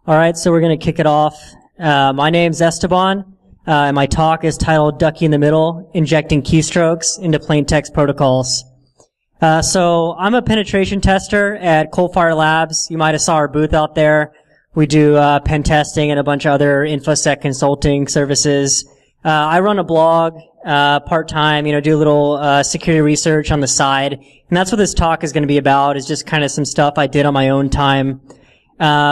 All right, so we're going to kick it off. My name's Esteban, and my talk is titled Ducky in the Middle, Injecting Keystrokes into Plaintext Protocols. So I'm a penetration tester at Coalfire Labs. You might have saw our booth out there. We do pen testing and a bunch of other InfoSec consulting services. I run a blog part-time, do a little security research on the side. And that's what this talk is going to be about, is just kind of some stuff I did on my own time.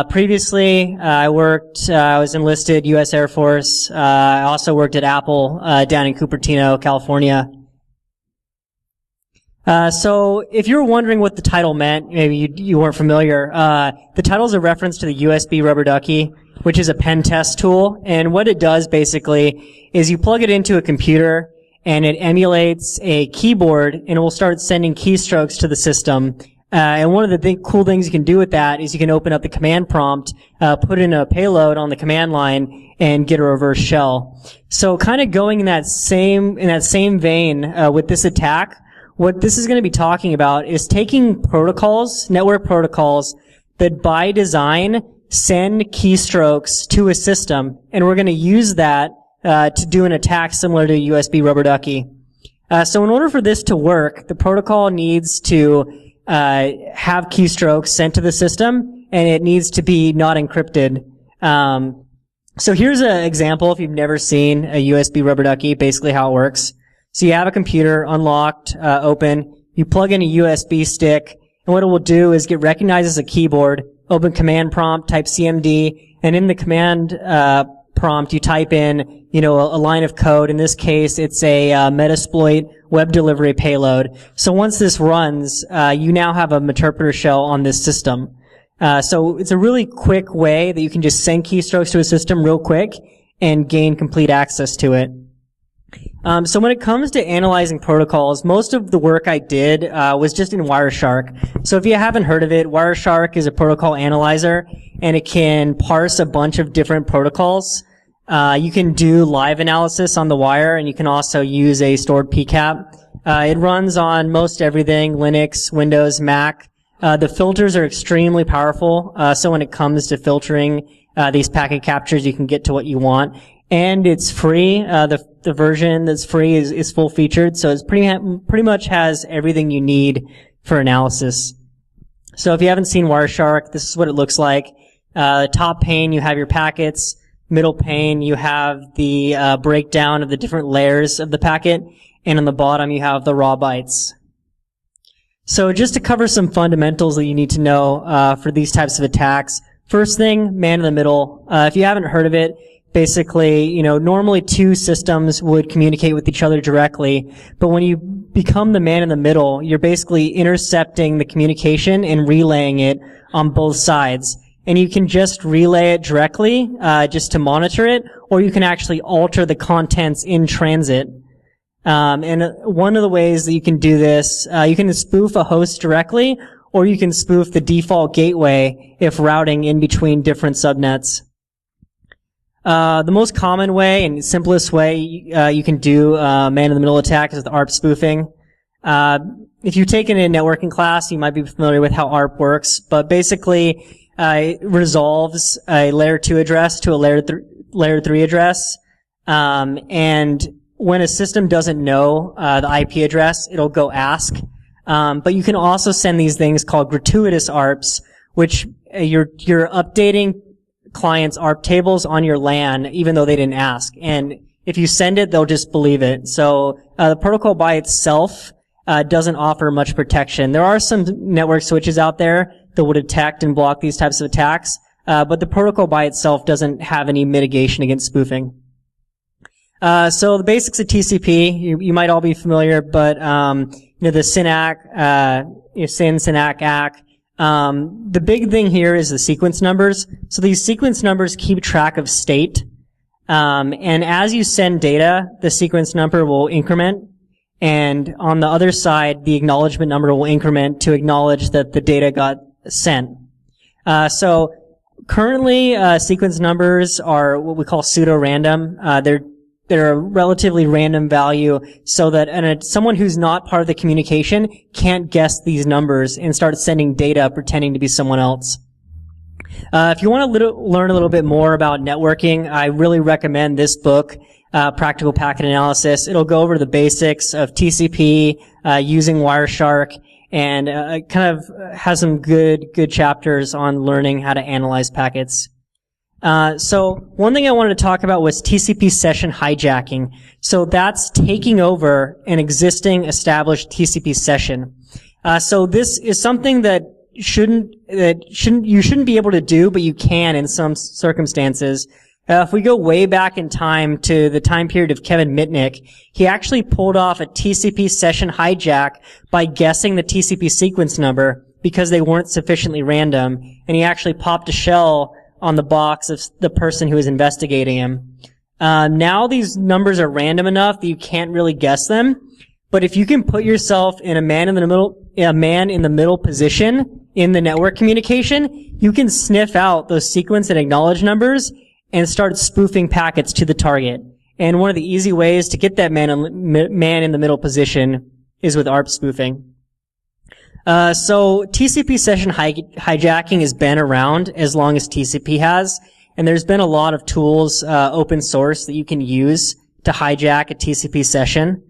Previously, I was enlisted U.S. Air Force. I also worked at Apple down in Cupertino, California. So if you're wondering what the title meant, maybe you weren't familiar, the title is a reference to the USB Rubber Ducky, which is a pen test tool. And what it does basically is you plug it into a computer and it emulates a keyboard and it will start sending keystrokes to the system. And one of the cool things you can do with that is you can open up the command prompt, put in a payload on the command line, and get a reverse shell. So kind of going in that same vein with this attack, what this is going to be talking about is taking protocols, network protocols, that by design send keystrokes to a system, and we're going to use that to do an attack similar to USB Rubber Ducky. So in order for this to work, the protocol needs to have keystrokes sent to the system, and it needs to be not encrypted. So here's an example if you've never seen a USB Rubber Ducky, basically how it works. So you have a computer unlocked, open, you plug in a USB stick, and what it will do is get recognized as a keyboard, open command prompt, type CMD, and in the command prompt you type in, a line of code. In this case, it's a Metasploit web delivery payload. So once this runs, you now have a Meterpreter shell on this system. So it's a really quick way that you can just send keystrokes to a system real quick and gain complete access to it. So when it comes to analyzing protocols, most of the work I did was just in Wireshark. So if you haven't heard of it, Wireshark is a protocol analyzer, and it can parse a bunch of different protocols. You can do live analysis on the wire, and you can also use a stored PCAP. It runs on most everything, Linux, Windows, Mac. The filters are extremely powerful, so when it comes to filtering these packet captures, you can get to what you want. And it's free. The version that's free is full featured, so it's pretty much has everything you need for analysis. So if you haven't seen Wireshark, this is what it looks like. Top pane, you have your packets. Middle pane, you have the breakdown of the different layers of the packet, and on the bottom you have the raw bytes. So just to cover some fundamentals that you need to know for these types of attacks. First thing, man in the middle. If you haven't heard of it, basically, normally two systems would communicate with each other directly, but when you become the man in the middle, you're basically intercepting the communication and relaying it on both sides. And you can just relay it directly, just to monitor it, or you can actually alter the contents in transit. And one of the ways that you can do this, you can spoof a host directly, or you can spoof the default gateway if routing in between different subnets. The most common way and simplest way you can do man-in-the-middle attack is with ARP spoofing. If you've taken a networking class, you might be familiar with how ARP works, but basically it resolves a layer 2 address to a layer 3 address, and when a system doesn't know the IP address, it'll go ask. But you can also send these things called gratuitous ARPs, which you're updating clients' ARP tables on your LAN even though they didn't ask. And if you send it, they'll just believe it. So the protocol by itself doesn't offer much protection. There are some network switches out there that will detect and block these types of attacks, but the protocol by itself doesn't have any mitigation against spoofing. So the basics of TCP, you might all be familiar, but the SYN-ACK, SYN, SYN-ACK, ACK. The big thing here is the sequence numbers. So these sequence numbers keep track of state. And as you send data, the sequence number will increment. And on the other side, the acknowledgement number will increment to acknowledge that the data got sent. So currently, sequence numbers are what we call pseudo-random. They're a relatively random value so that someone who's not part of the communication can't guess these numbers and start sending data pretending to be someone else. If you want to learn a little bit more about networking, I really recommend this book, Practical Packet Analysis. It'll go over the basics of TCP, using Wireshark, and kind of has some good chapters on learning how to analyze packets. So one thing I wanted to talk about was TCP Session hijacking. So that's taking over an existing established TCP session. So this is something that you shouldn't be able to do, but you can in some circumstances. If we go way back in time to the time period of Kevin Mitnick, he actually pulled off a TCP session hijack by guessing the TCP sequence number because they weren't sufficiently random, and he actually popped a shell on the box of the person who was investigating him. Now these numbers are random enough that you can't really guess them, but if you can put yourself in a man in the middle position in the network communication, you can sniff out those sequence and acknowledge numbers and start spoofing packets to the target. And one of the easy ways to get that man in the middle position is with ARP spoofing. So TCP session hijacking has been around as long as TCP has, and there's been a lot of tools, open source, that you can use to hijack a TCP session.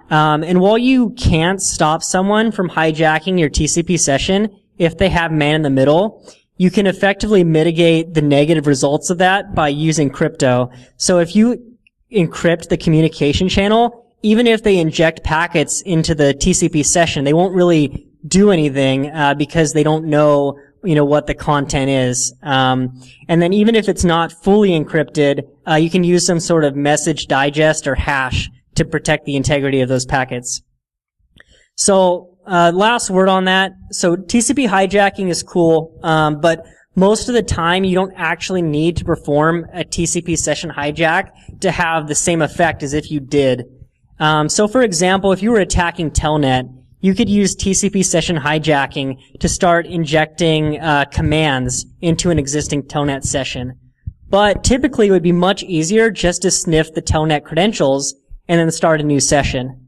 And while you can't stop someone from hijacking your TCP session if they have man in the middle, you can effectively mitigate the negative results of that by using crypto. So if you encrypt the communication channel, even if they inject packets into the TCP session, they won't really do anything because they don't know, what the content is. And then even if it's not fully encrypted, you can use some sort of message digest or hash to protect the integrity of those packets. So last word on that. So TCP hijacking is cool, but most of the time you don't actually need to perform a TCP session hijack to have the same effect as if you did. So for example, if you were attacking Telnet, you could use TCP session hijacking to start injecting commands into an existing Telnet session. But typically it would be much easier just to sniff the Telnet credentials and then start a new session.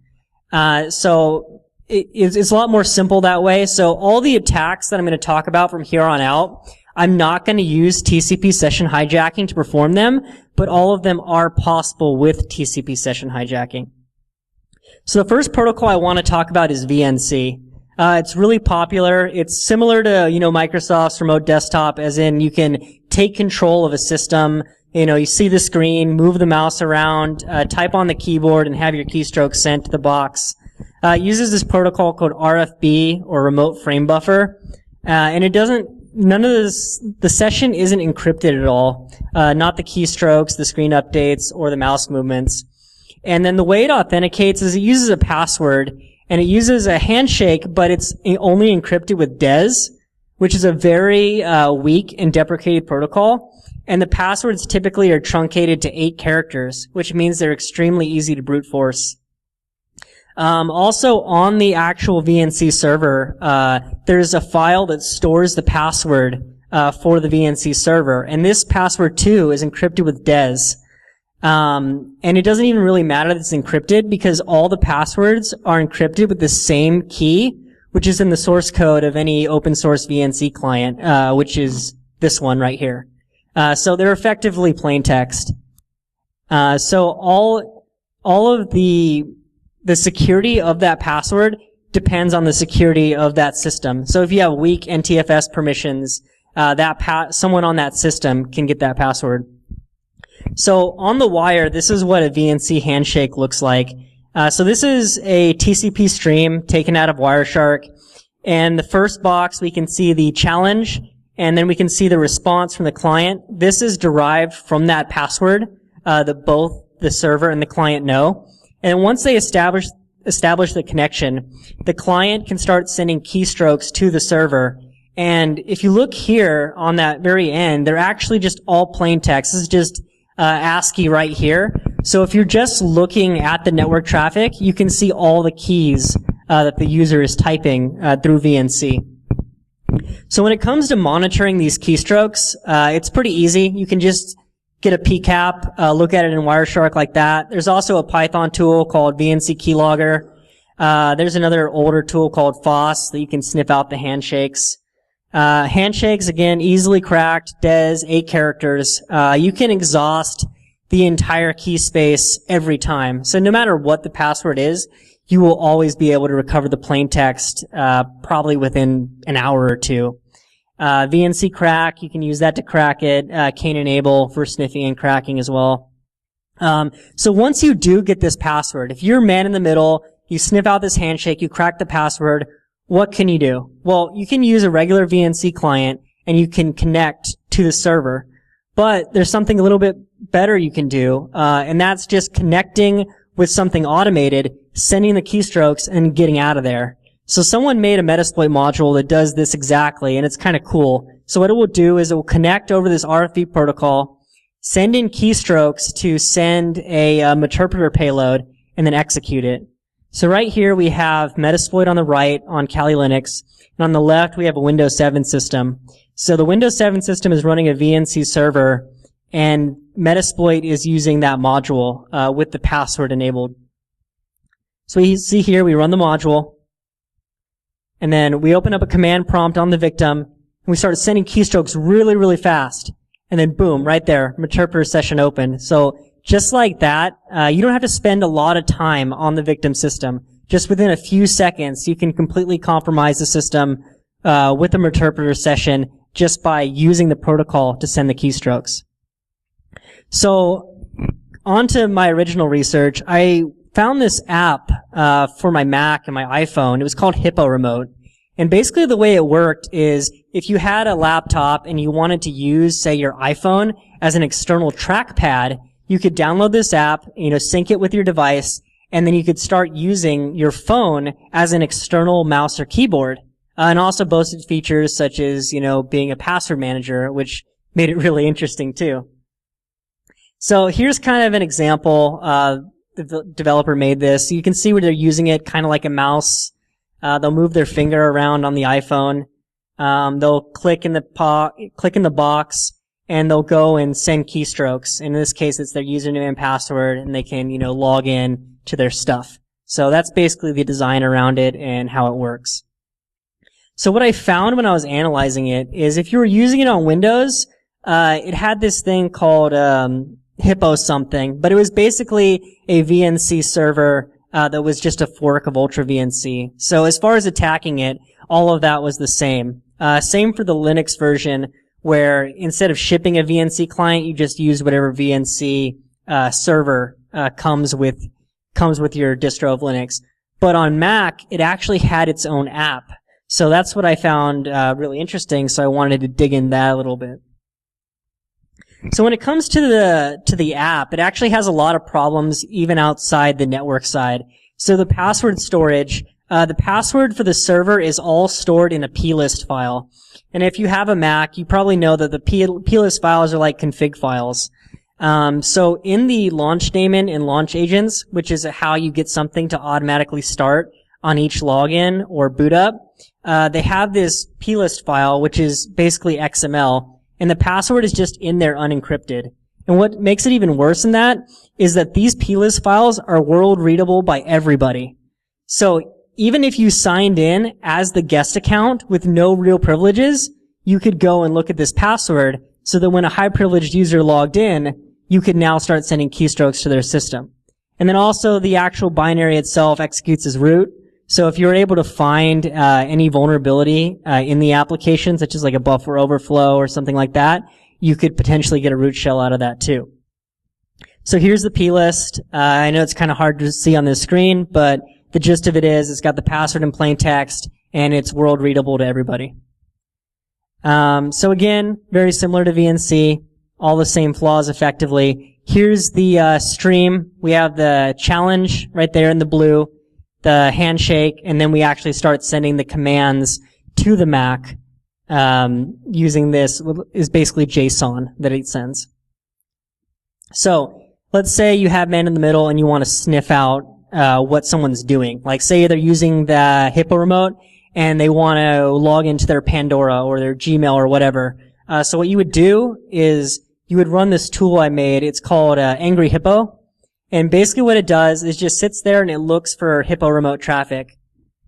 So it's a lot more simple that way. So all the attacks that I'm going to talk about from here on out, I'm not going to use TCP session hijacking to perform them, but all of them are possible with TCP session hijacking. So the first protocol I want to talk about is VNC. It's really popular. It's similar to, Microsoft's remote desktop, as in you can take control of a system. You see the screen, move the mouse around, type on the keyboard, and have your keystrokes sent to the box. It uses this protocol called RFB, or Remote Frame Buffer, and the session isn't encrypted at all. Not the keystrokes, the screen updates, or the mouse movements. And then the way it authenticates is it uses a password, and it uses a handshake, but it's only encrypted with DES, which is a very weak and deprecated protocol. And the passwords typically are truncated to 8 characters, which means they're extremely easy to brute force. Also, on the actual VNC server, there's a file that stores the password for the VNC server, and this password too is encrypted with DES. And it doesn't even really matter that it's encrypted because all the passwords are encrypted with the same key, which is in the source code of any open source VNC client, which is this one right here. So they're effectively plaintext. So all of the security of that password depends on the security of that system. So if you have weak NTFS permissions, someone on that system can get that password. So on the wire, this is what a VNC handshake looks like. So this is a TCP stream taken out of Wireshark. And the first box, we can see the challenge, and then we can see the response from the client. This is derived from that password that both the server and the client know. And once they establish the connection, the client can start sending keystrokes to the server. And if you look here on that very end, they're actually just all plain text. This is just ASCII right here. So if you're just looking at the network traffic, you can see all the keys that the user is typing through VNC. So when it comes to monitoring these keystrokes, it's pretty easy. You can just get a PCAP, look at it in Wireshark like that. There's also a Python tool called VNC Keylogger. There's another older tool called FOSS that you can sniff out the handshakes. Handshakes, again, easily cracked, DES, 8 characters. You can exhaust the entire key space every time. So no matter what the password is, you will always be able to recover the plaintext, probably within an hour or two. VNC Crack, you can use that to crack it. Cane Enable for sniffing and cracking as well. So once you do get this password, if you're man in the middle, you sniff out this handshake, you crack the password, what can you do? Well, you can use a regular VNC client and you can connect to the server. But there's something a little bit better you can do, and that's just connecting with something automated, sending the keystrokes, and getting out of there. So someone made a Metasploit module that does this exactly, and it's kind of cool. So what it will do is it will connect over this RFV protocol, send in keystrokes to send a interpreter payload, and then execute it. So right here we have Metasploit on the right on Kali Linux, and on the left we have a Windows 7 system. So the Windows 7 system is running a VNC server, and Metasploit is using that module with the password enabled. So we see here we run the module, and then we open up a command prompt on the victim, and we start sending keystrokes really, really fast. And then boom, right there, interpreter session open. So just like that, you don't have to spend a lot of time on the victim system. Just within a few seconds, you can completely compromise the system with the interpreter session just by using the protocol to send the keystrokes. So onto my original research, I found this app for my Mac and my iPhone. It was called Hippo Remote. And basically the way it worked is if you had a laptop and you wanted to use, say, your iPhone as an external trackpad, you could download this app, sync it with your device, and then you could start using your phone as an external mouse or keyboard. And also boasted features such as, being a password manager, which made it really interesting too. So here's kind of an example. The developer made this. You can see where they're using it kind of like a mouse. They'll move their finger around on the iPhone. They'll click in the box, and they'll go and send keystrokes. In this case, it's their username and password, and they can, log in to their stuff. So that's basically the design around it and how it works. So what I found when I was analyzing it is if you were using it on Windows, it had this thing called Hippo something, but it was basically a VNC server that was just a fork of Ultra VNC. So as far as attacking it, all of that was the same. Same for the Linux version, where instead of shipping a VNC client, you just use whatever VNC server comes with your distro of Linux. But on Mac, it actually had its own app. So that's what I found really interesting, so I wanted to dig in that a little bit. So when it comes to the app, it actually has a lot of problems even outside the network side. So the password storage, the password for the server is all stored in a plist file. And if you have a Mac, you probably know that the plist files are like config files. So in the launch daemon and launch agents, which is how you get something to automatically start on each login or boot up, they have this plist file, which is basically XML. And the password is just in there unencrypted. And what makes it even worse than that is that these plist files are world readable by everybody. So even if you signed in as the guest account with no real privileges, you could go and look at this password so that when a high privileged user logged in, you could now start sending keystrokes to their system. And then also the actual binary itself executes as root. So if you're able to find any vulnerability in the application, such as like a buffer overflow or something like that, you could potentially get a root shell out of that too. So here's the plist. I know it's kind of hard to see on this screen, but the gist of it is it's got the password in plain text, and it's world readable to everybody. So again, very similar to VNC, all the same flaws effectively. Here's the stream. We have the challenge right there in the blue, the handshake, and then we actually start sending the commands to the Mac using this is basically JSON that it sends. So let's say you have man in the middle and you want to sniff out what someone's doing. Like say they're using the Hippo remote and they want to log into their Pandora or their Gmail or whatever. So what you would do is you would run this tool I made. It's called Angry Hippo. And basically what it does is just sits there and it looks for Hippo remote traffic.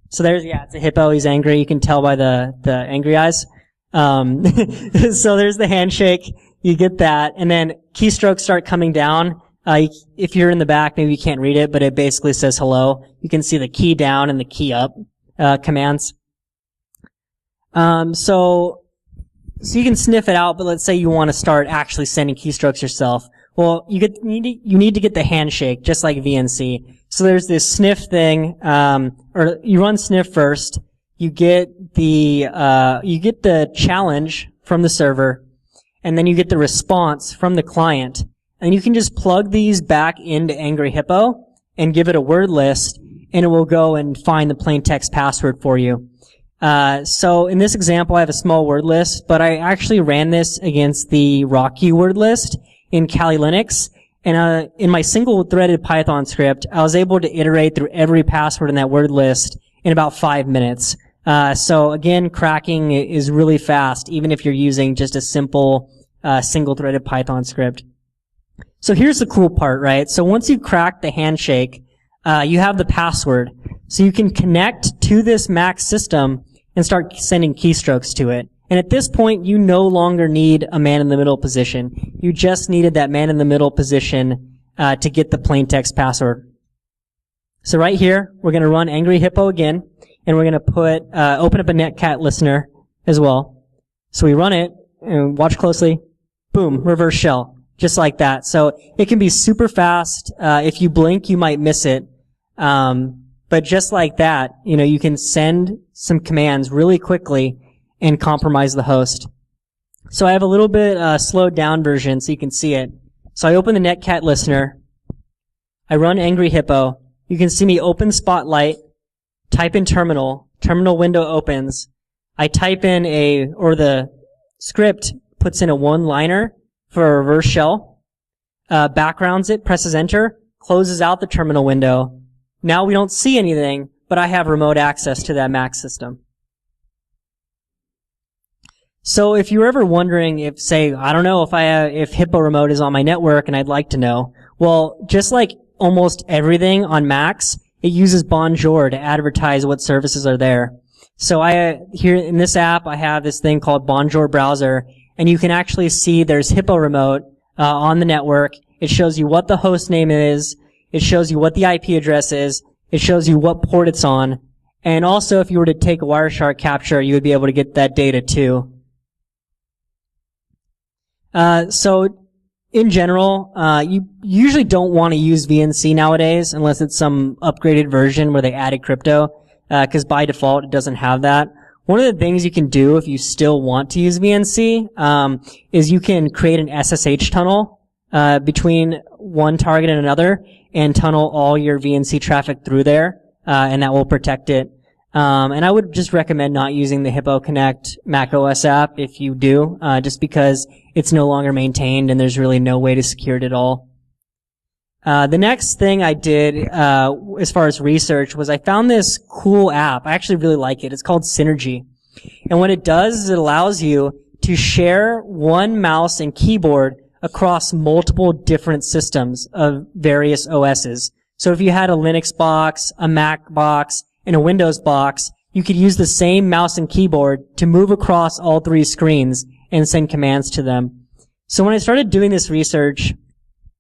So there's, it's a hippo. He's angry. You can tell by the angry eyes. So there's the handshake. You get that, and then keystrokes start coming down. If you're in the back, maybe you can't read it, but it basically says hello. You can see the key down and the key up commands. So you can sniff it out, but let's say you want to start actually sending keystrokes yourself. Well, you need to get the handshake, just like VNC. So there's this sniff thing, or you run sniff first. You get the challenge from the server, and then you get the response from the client. And you can just plug these back into Angry Hippo and give it a word list, and it will go and find the plaintext password for you. So in this example, I have a small word list, but I actually ran this against the Rocky word list in Kali Linux. And in my single-threaded Python script, I was able to iterate through every password in that word list in about 5 minutes. So again, cracking is really fast, even if you're using just a simple single-threaded Python script. So here's the cool part, right? So once you crack the handshake, you have the password. So you can connect to this Mac system and start sending keystrokes to it. And at this point, you no longer need a man-in-the-middle position. You just needed that man-in-the-middle position to get the plaintext password. So right here, we're going to run Angry Hippo again, and we're going to open up a netcat listener as well. So we run it, and watch closely. Boom, reverse shell. Just like that. So it can be super fast. If you blink, you might miss it. But just like that, you can send some commands really quickly and compromise the host. So I have a little bit slowed down version so you can see it. So I open the netcat listener. I run Angry Hippo. You can see me open Spotlight, type in terminal. Terminal window opens. I type in or the script puts in a one-liner for a reverse shell, backgrounds it, presses enter, closes out the terminal window. Now we don't see anything, but I have remote access to that Mac system. So if you're ever wondering if, say, I don't know if Hippo Remote is on my network and I'd like to know, well, just like almost everything on Macs, it uses Bonjour to advertise what services are there. So here in this app, I have this thing called Bonjour Browser, and you can actually see there's Hippo Remote on the network. It shows you what the host name is. It shows you what the IP address is. It shows you what port it's on. And also, if you were to take a Wireshark capture, you would be able to get that data too. So in general, you usually don't want to use VNC nowadays unless it's some upgraded version where they added crypto, because by default it doesn't have that. One of the things you can do if you still want to use VNC is you can create an SSH tunnel between one target and another and tunnel all your VNC traffic through there, and that will protect it. And I would just recommend not using the Hippo Connect macOS app if you do, just because it's no longer maintained and there's really no way to secure it at all. The next thing I did, as far as research, was I found this cool app. I actually really like it. It's called Synergy. And what it does is it allows you to share one mouse and keyboard across multiple different systems of various OSs. So if you had a Linux box, a Mac box, and a Windows box, you could use the same mouse and keyboard to move across all three screens and send commands to them. So when I started doing this research,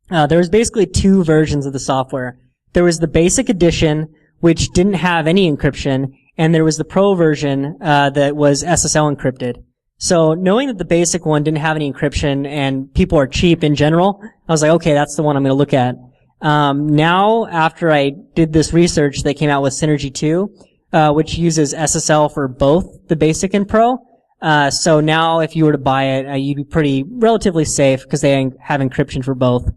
there was basically two versions of the software. There was the basic edition, which didn't have any encryption, and there was the pro version that was SSL encrypted. So knowing that the basic one didn't have any encryption and people are cheap in general, I was like, okay, that's the one I'm going to look at. Now, after I did this research, they came out with Synergy 2, which uses SSL for both the basic and pro. So now if you were to buy it, you'd be relatively safe because they have encryption for both.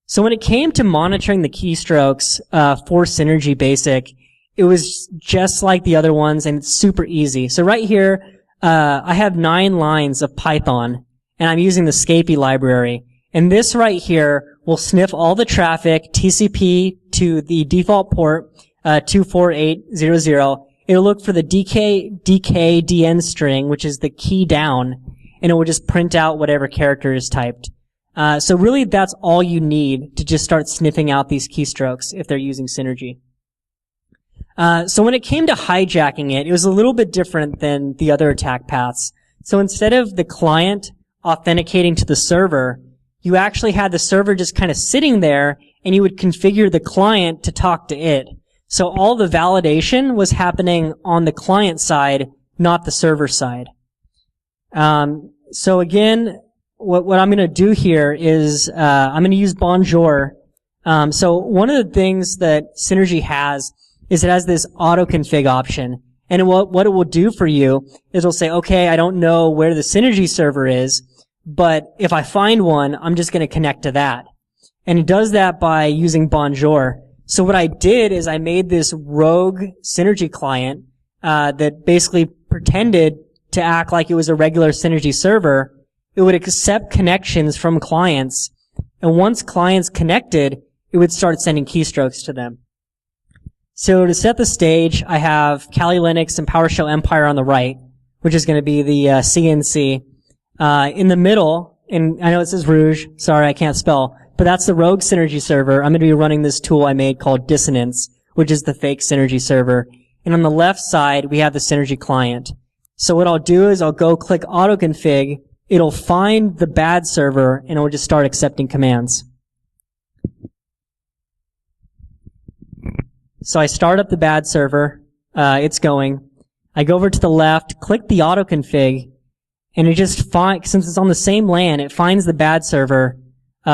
So when it came to monitoring the keystrokes for Synergy Basic, it was just like the other ones, and it's super easy. So right here, I have 9 lines of Python, and I'm using the Scapy library. And this right here will sniff all the traffic, TCP to the default port, 24800. It'll look for the DN string, which is the key down, and it will just print out whatever character is typed. So really, that's all you need to just start sniffing out these keystrokes if they're using Synergy. So when it came to hijacking it, it was a little bit different than the other attack paths. So instead of the client authenticating to the server, you actually had the server just kind of sitting there, and you would configure the client to talk to it. So all the validation was happening on the client side, not the server side. So again, what I'm going to do here is I'm going to use Bonjour. So one of the things that Synergy has is it has this autoconfig option. And what it will do for you is it'll say, okay, I don't know where the Synergy server is, but if I find one, I'm just going to connect to that. And it does that by using Bonjour. So what I did is I made this rogue Synergy client that basically pretended to act like it was a regular Synergy server. It would accept connections from clients, and once clients connected, it would start sending keystrokes to them. So to set the stage, I have Kali Linux and PowerShell Empire on the right, which is going to be the CNC. In the middle, and I know it says Rouge, sorry I can't spell, but that's the rogue Synergy server. I'm going to be running this tool I made called Dissonance, which is the fake Synergy server. And on the left side, we have the Synergy client. So what I'll do is I'll go click autoconfig, it'll find the bad server, and it will just start accepting commands. So I start up the bad server, it's going. I go over to the left, click the autoconfig, and it just since it's on the same LAN, it finds the bad server,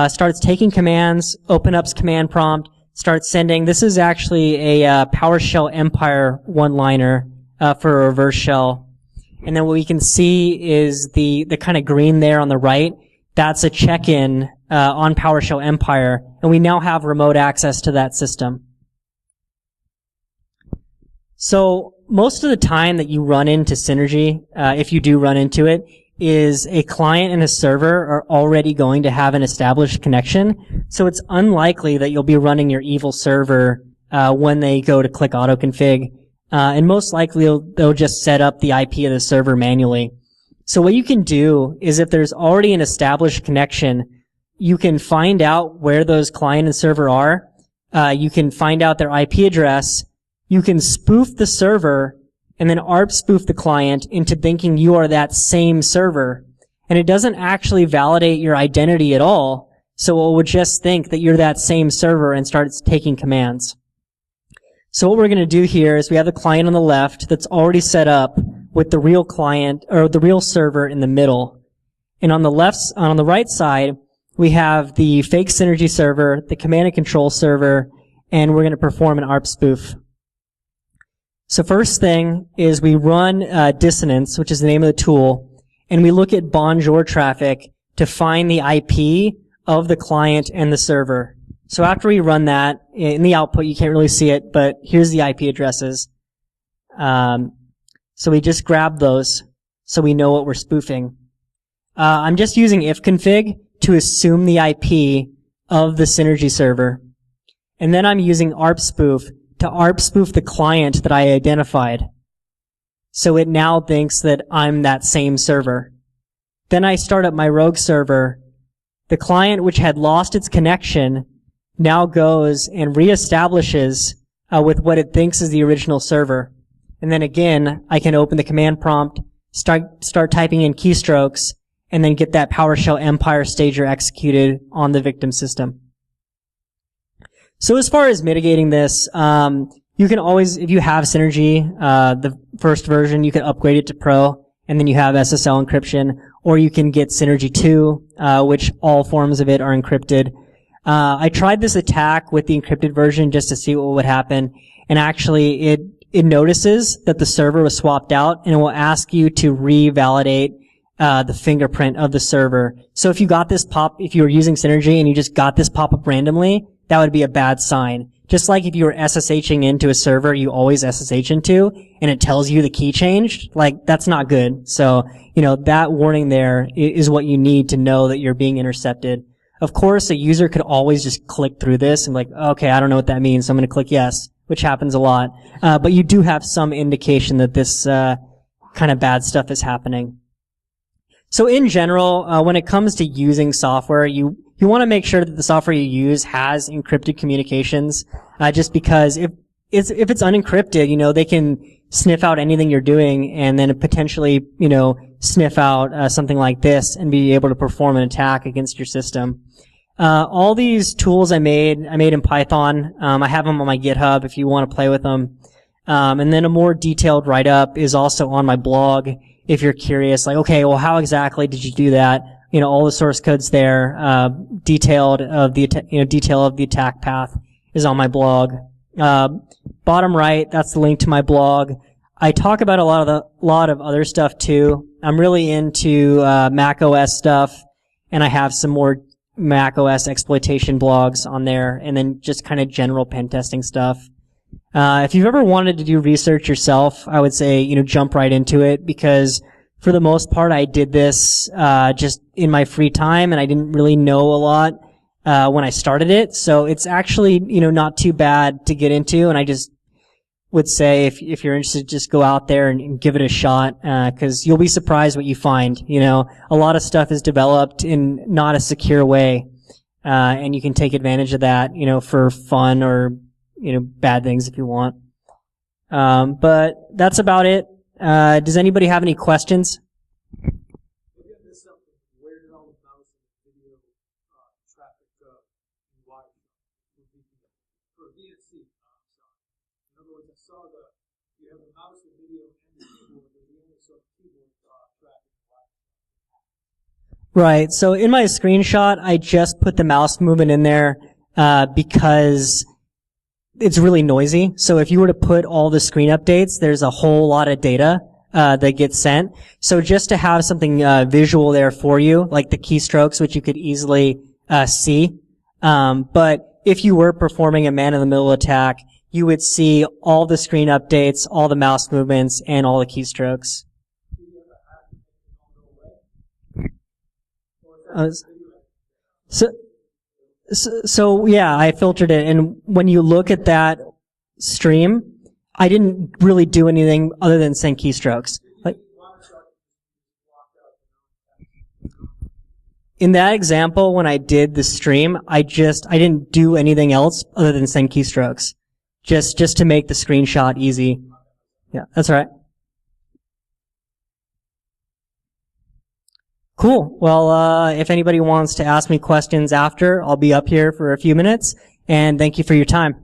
starts taking commands, open up command prompt, starts sending. This is actually a PowerShell Empire one-liner for a reverse shell. And then what we can see is the kind of green there on the right. That's a check-in on PowerShell Empire, and we now have remote access to that system. So most of the time that you run into Synergy, if you do run into it, is a client and a server are already going to have an established connection. So it's unlikely that you'll be running your evil server when they go to click autoconfig. And most likely they'll just set up the IP of the server manually. So what you can do is if there's already an established connection, you can find out where those client and server are. You can find out their IP address. You can spoof the server and then ARP spoof the client into thinking you are that same server. And it doesn't actually validate your identity at all, so it would just think that you're that same server and starts taking commands. So what we're going to do here is we have the client on the left that's already set up with the real client, or the real server in the middle. And on the right side, we have the fake Synergy server, the command and control server, and we're going to perform an ARP spoof. So first thing is we run Dissonance, which is the name of the tool, and we look at Bonjour traffic to find the IP of the client and the server. So after we run that, in the output you can't really see it, but here's the IP addresses. So we just grab those so we know what we're spoofing. I'm just using ifconfig to assume the IP of the Synergy server. And then I'm using ARP spoof to ARP spoof the client that I identified. So it now thinks that I'm that same server. Then I start up my rogue server. The client, which had lost its connection, now goes and reestablishes with what it thinks is the original server. And then again, I can open the command prompt, start typing in keystrokes, and then get that PowerShell Empire stager executed on the victim system. So as far as mitigating this, you can always, if you have Synergy, the first version, you can upgrade it to Pro, and then you have SSL encryption, or you can get Synergy 2, which all forms of it are encrypted. I tried this attack with the encrypted version just to see what would happen, and actually it notices that the server was swapped out, and it will ask you to revalidate the fingerprint of the server. So if you got this if you were using Synergy and you just got this pop-up randomly, that would be a bad sign. Just like if you were SSHing into a server you always SSH into, and it tells you the key changed, like, that's not good. So, that warning there is what you need to know that you're being intercepted. Of course, a user could always just click through this and like, okay, I don't know what that means, so I'm going to click yes, which happens a lot. But you do have some indication that this kind of bad stuff is happening. So in general, when it comes to using software, you want to make sure that the software you use has encrypted communications, just because if it's unencrypted, they can sniff out anything you're doing and then potentially, sniff out something like this and be able to perform an attack against your system. All these tools I made in Python. I have them on my GitHub if you want to play with them. And then a more detailed write-up is also on my blog if you're curious, like, okay, well, how exactly did you do that? All the source code's there. Detail of the attack path is on my blog. Bottom right, that's the link to my blog. I talk about a lot of other stuff too. I'm really into Mac OS stuff, and I have some more Mac OS exploitation blogs on there, and then just kind of general pen testing stuff. If you've ever wanted to do research yourself, I would say, jump right into it, because for the most part I did this just in my free time, and I didn't really know a lot when I started it. So it's actually, not too bad to get into, and I just would say if you're interested, just go out there and give it a shot, because you'll be surprised what you find. A lot of stuff is developed in not a secure way, and you can take advantage of that, for fun or, bad things if you want. But that's about it. Does anybody have any questions? Where did all the mouse and video traffic go in Wireshark for VNC? In other words, I saw you have the mouse, the video, and the keyboard, but we only saw the keyboard traffic in Wireshark. Right. So in my screenshot, I just put the mouse movement in there because it's really noisy. So if you were to put all the screen updates, there's a whole lot of data that gets sent. So just to have something visual there for you, like the keystrokes, which you could easily see. But if you were performing a man-in-the-middle attack, you would see all the screen updates, all the mouse movements, and all the keystrokes. So yeah, I filtered it, and when you look at that stream, I didn't really do anything other than send keystrokes. Like, in that example, when I did the stream, I didn't do anything else other than send keystrokes, just to make the screenshot easy. Yeah, that's right. Cool. Well, if anybody wants to ask me questions after, I'll be up here for a few minutes, and thank you for your time.